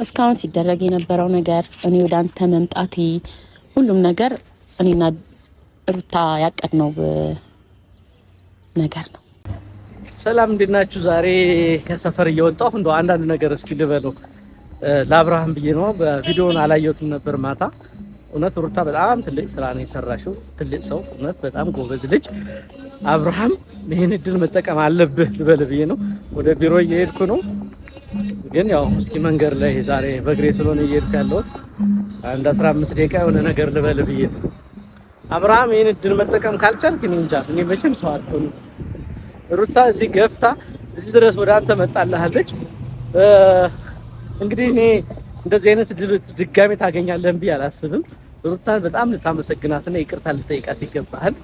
እስካሁን ሲደረግ የነበረው ነገር እኔ ወደ አንተ መምጣቴ ሁሉም ነገር እኔና ሩታ ያቀድነው ነገር ነው። ሰላም እንዴት ናችሁ? ዛሬ ከሰፈር እየወጣሁ እንደው አንዳንድ ነገር እስኪ ልበለው ለአብርሃም ብዬ ነው። በቪዲዮውን አላየሁትም ነበር ማታ። እውነት ሩታ በጣም ትልቅ ስራ ነው የሰራሽው። ትልቅ ሰው እውነት በጣም ጎበዝ ልጅ። አብርሃም ይህን እድል መጠቀም አለብህ ልበል ብዬ ነው። ወደ ቢሮ እየሄድኩ ነው፣ ግን ያው እስኪ መንገድ ላይ ዛሬ በእግሬ ስለሆነ እየሄድኩ ያለሁት አንድ 15 ደቂቃ የሆነ ነገር ልበል ብዬ ነው። አብርሃም ይህን እድል መጠቀም ካልቻልክ እኔ እንጃ፣ እኔ መቼም ሰው አትሆንም። ሩታ እዚህ ገፍታ እዚህ ድረስ ወደ አንተ መጣልሃለች። እንግዲህ እኔ እንደዚህ አይነት እድል ድጋሜ ታገኛለህ ብዬ አላስብም። ሩታን በጣም ልታመሰግናትና ይቅርታ ልጠይቃት ይገባሃል።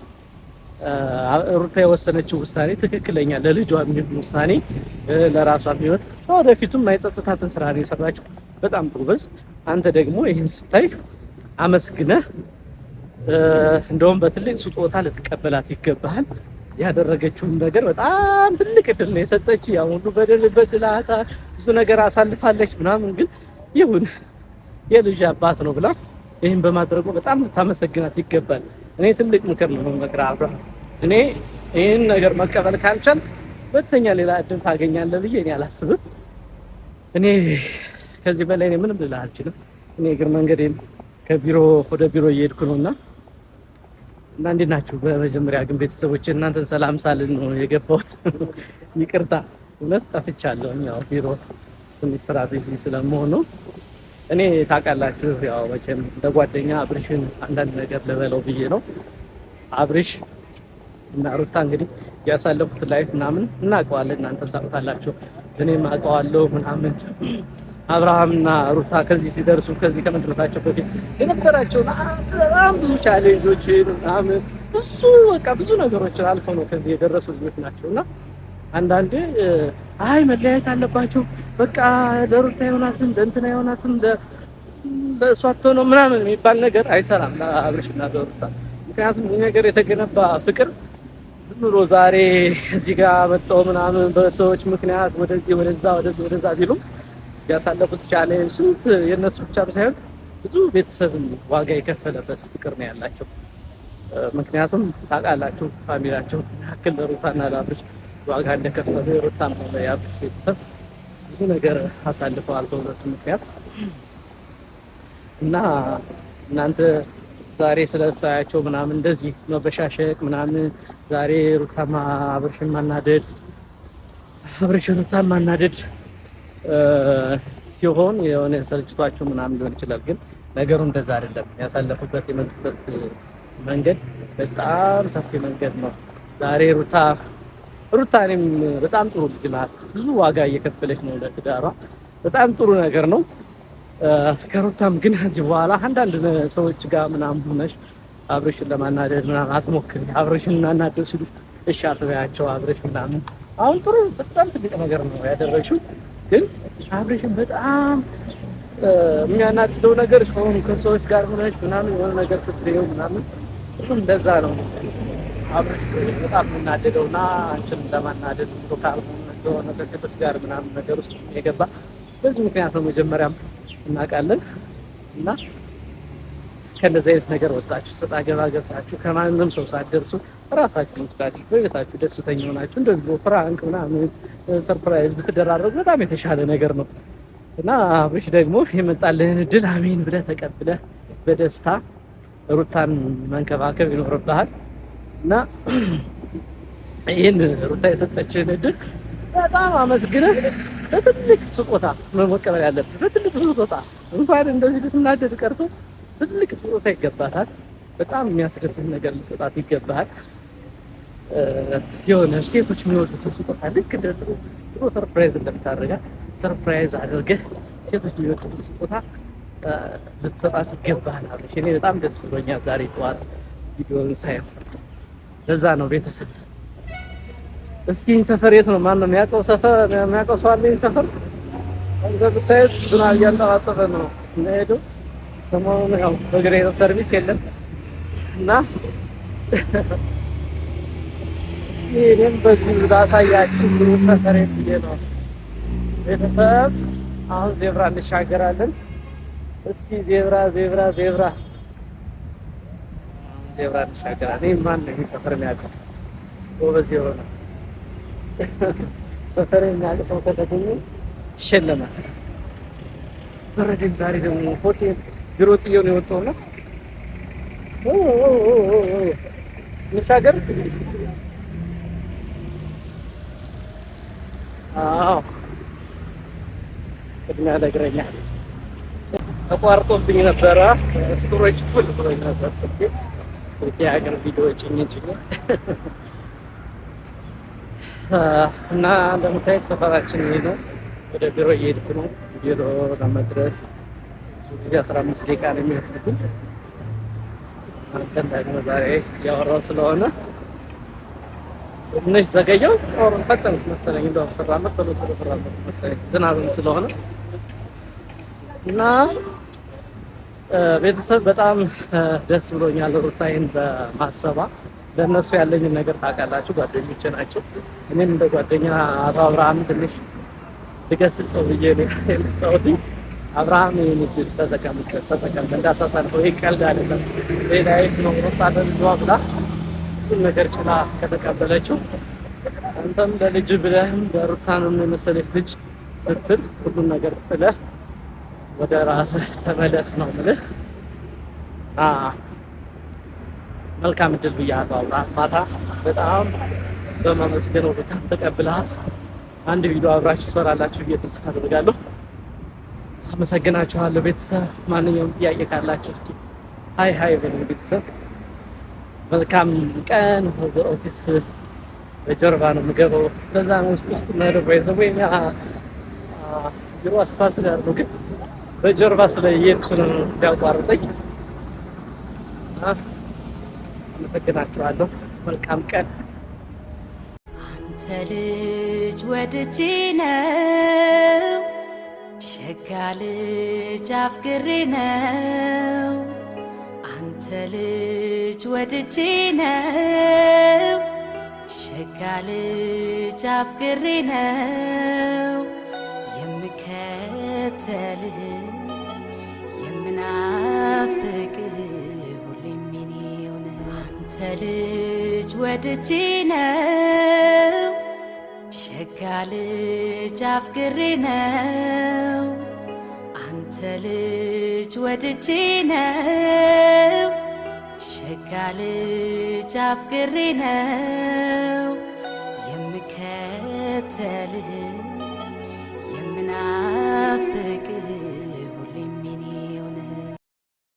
ሩታ የወሰነችው ውሳኔ ትክክለኛ ለልጇ የሚሆን ውሳኔ፣ ለራሷ የሚሆን ወደፊቱም የማይጸጽታትን ስራ ነው የሰራችው። በጣም ጎበዝ። አንተ ደግሞ ይህን ስታይ አመስግነህ እንደውም በትልቅ ስጦታ ልትቀበላት ይገባሃል። ያደረገችውን ነገር በጣም ትልቅ እድል ነው የሰጠች። ያው ሁሉ በድላታ ብዙ ነገር አሳልፋለች ምናምን፣ ግን ይሁን የልጅ አባት ነው ብላ ይህን በማድረጉ በጣም ታመሰግናት ይገባል። እኔ ትልቅ ምክር ነው መክራ አብርሃም፣ እኔ ይህን ነገር መቀበል ካልቻል ሁለተኛ ሌላ እድል ታገኛለህ ብዬ እኔ አላስብም። እኔ ከዚህ በላይ እኔ ምንም ልልህ አልችልም። እኔ እግር መንገዴን ከቢሮ ወደ ቢሮ እየሄድኩ ነውና እንዴት ናችሁ? በመጀመሪያ ግን ቤተሰቦች እናንተን ሰላም ሳልን ነው የገባሁት። ይቅርታ እውነት ጠፍቻለሁ። ያው ቢሮ ትንሽ ስራ ቢዚ ስለመሆኑ እኔ ታውቃላችሁ፣ ያው መቼም እንደ ጓደኛ አብርሽን አንዳንድ ነገር ልበለው ብዬ ነው። አብርሽ እና ሩታ እንግዲህ ያሳለፉት ላይፍ ምናምን እናውቀዋለን፣ እናንተ ታውቃላችሁ፣ እኔም አውቀዋለሁ ምናምን። አብርሃምና ሩታ ከዚህ ሲደርሱ ከዚህ ከመድረሳቸው በፊት የነበራቸው በጣም ብዙ ቻሌንጆችን ምናምን ብዙ ነገሮችን አልፈው ነው ከዚህ የደረሱ ልጆች ናቸውና አንዳንዴ አይ መለያየት አለባቸው በቃ ለሩታ የሆናትን ለእንትና የሆናትን ለእሷ ነው ምናምን የሚባል ነገር አይሰራም ለአብርሽና ለሩታ። ምክንያቱም ይህ ነገር የተገነባ ፍቅር ዝም ብሎ ዛሬ እዚህ ጋር መጣው ምናምን በሰዎች ምክንያት ወደዚህ ወደዛ ቢሉም ያሳለፉት ቻሌንጅ ስንት የነሱ ብቻ ሳይሆን ብዙ ቤተሰብን ዋጋ የከፈለበት ፍቅር ነው ያላቸው። ምክንያቱም ታውቃላችሁ ፋሚሊያቸው ያክል ለሩታና ለአብርሽ ዋጋ እንደከፈሉ የሩታም ሆነ የአብርሽ ቤተሰብ ብዙ ነገር አሳልፈዋል በሁለቱ ምክንያት እና እናንተ ዛሬ ስለታያቸው ምናምን እንደዚህ መበሻሸቅ ምናምን ዛሬ ሩታማ አብርሽን ማናደድ ሲሆን የሆነ ሰልችቷችሁ ምናምን ሊሆን ይችላል። ግን ነገሩ እንደዛ አይደለም። ያሳለፉበት የመጡበት መንገድ በጣም ሰፊ መንገድ ነው። ዛሬ ሩታ እኔም በጣም ጥሩ ልጅ ናት። ብዙ ዋጋ እየከፈለች ነው ለትዳሯ። በጣም ጥሩ ነገር ነው። ከሩታም ግን ከዚህ በኋላ አንዳንድ ሰዎች ጋር ምናምን ሆነሽ አብርሽን ለማናደድ ምናምን አትሞክሪ። አብርሽን እናናደድ ሲሉ እሺ አትበያቸው። አብርሽ ምናምን አሁን ጥሩ በጣም ትልቅ ነገር ነው ያደረግሽው። ግን አብርሽን በጣም የሚያናድደው ነገር ከሆኑ ከሰዎች ጋር ሆነሽ ምናምን የሆነ ነገር ስትለው ምናምን እንደዛ ነው አብርሽ በጣም የምናደደውና አንቺን ለማናደድ ቶካል ነው ከሴቶች ጋር ምናምን ነገር ውስጥ የገባ በዚህ ምክንያት ነው። መጀመሪያም እናውቃለን እና ከነዚህ አይነት ነገር ወጣችሁ ሰጣ ገባ ገብታችሁ ከማንም ሰው ሳትደርሱ ራሳችሁ ወጣችሁ በቤታችሁ ደስተኛ ሆናችሁ እንደዚህ ፍራንክ ምናምን ሰርፕራይዝ ብትደራረጉ በጣም የተሻለ ነገር ነው እና አብርሽ ደግሞ የመጣልህን እድል አሜን ብለህ ተቀብለህ በደስታ ሩታን መንከባከብ ይኖርብሃል እና ይህን ሩታ የሰጠችህን እድል በጣም አመስግነህ በትልቅ ስጦታ መቀበል ያለብህ። በትልቅ ስጦታ እንኳን እንደዚህ ልትናደድ ቀርቶ ትልቅ ስጦታ ይገባታል። በጣም የሚያስደስት ነገር ልትሰጣት ይገባሃል። የሆነ ሴቶች የሚወዱትን ስጦታ ልክ እንደ ጥሩ ሰርፕራይዝ እንደምታደርጋት ሰርፕራይዝ አድርገህ ሴቶች የሚወዱትን ስጦታ ልትሰጣት ይገባሃል አብርሽ። እኔ በጣም ደስ ብሎኛል ዛሬ ጠዋት ቪዲዮውን ሳየው። ለዛ ነው ቤተሰብ እስኪ ሰፈር የት ነው? ማን ነው የሚያውቀው ሰው አለ? ሰፈር እንደምታዩት ዝናብ እያንጠባጠበ ነው የምንሄደው። ሰሞኑን ያው በእግሬ ሰርቪስ የለም እና እስኪ እኔም በዚህ ላሳያችሁ ሰፈሬን ብዬ ነው ቤተሰብ አሁን ዜብራ እንሻገራለን። እስኪ ዜብራ ዜብራ ዜብራ ዜብራ እንሻገራለን። ማን ነው ሰፈር የሚያውቀው? ጎበዝ የሆነ ሰፈር የሚያውቅ ሰው ከተገኘ ይሸለማል። በረደኝ ዛሬ ደግሞ ሆቴል ቢሮ ጥዬው ነው የወጣሁና እንሻገር። አዎ ቅድሚያ ለእግረኛ ተቋርጦብኝ ነበረ። ስቶሬጅ ፉል ብሎኝ ነበር ስልኬ ሀገር ቪዲዮ ጭኝ እና እንደምታየት ሰፈራችን ይሄ ነው። ወደ ቢሮ እየሄድኩ ነው። ቢሮ ለመድረስ ብዙ ጊዜ 15 ደቂቃ ነው የሚወስድብኝ። አንተን ደግሞ ዛሬ ያወራው ስለሆነ ትንሽ ዘገየው። ፈጠንኩ መሰለኝ እንደው ሰራመት ቶሎ ፈራመት መሰለኝ ዝናብም ስለሆነ እና ቤተሰብ በጣም ደስ ብሎኛል። ሩታዬን በማሰባ ለእነሱ ያለኝን ነገር ታውቃላችሁ፣ ጓደኞቼ ናቸው። እኔም እንደ ጓደኛ አቶ አብርሃም ትንሽ ልገስጸው ብዬ ነው የመጣሁት። አብርሃም ይህን እድል ተጠቀም እንዳሳሳልፈው። ይህ ቀልድ አይደለም፣ ሌላ ነው። ሩታ ለልጇ ብላ ሁሉን ነገር ችላ ከተቀበለችው አንተም ለልጅ ብለህም ለሩታንም የመሰለች ልጅ ስትል ሁሉን ነገር ጥለህ ወደ ራስህ ተመለስ ነው የምልህ። መልካም እድል ብያለሁ አብርሃም። ማታ በጣም በማመስገን ወደ ተቀብላት አንድ ቪዲዮ አብራችሁ ትሰራላችሁ ብዬ ተስፋ አደርጋለሁ። አመሰግናችኋለሁ ቤተሰብ። ማንኛውም ጥያቄ ካላችሁ እስኪ ሀይ በሉ ቤተሰብ። መልካም ቀን። ወደ ኦፊስ በጀርባ ነው የምገባው። በዛ ነው ውስጥ ነው ወይ ቢሮ አስፋልት ጋር ነው፣ ግን በጀርባ ስለየሄድኩ ስለሚያቋርጠኝ አመሰግናችኋለሁ። መልካም ቀን። አንተ ልጅ ወድጄ ነው፣ ሸጋ ልጅ አፍቅሬ ነው። አንተ ልጅ ወድጄ ነው፣ ሸጋ ልጅ አፍቅሬ ነው። የምከተልህ የምናፍቅህ ሁሌም የኔው ነህ። አንተ ልጅ ወድጄ ነው፣ ሸጋ ልጅ አፍቅሬ ነው። አንተ ልጅ ወድጄ ነው፣ ሸጋ ልጅ አፍቅሬ ነው። የምከተልህ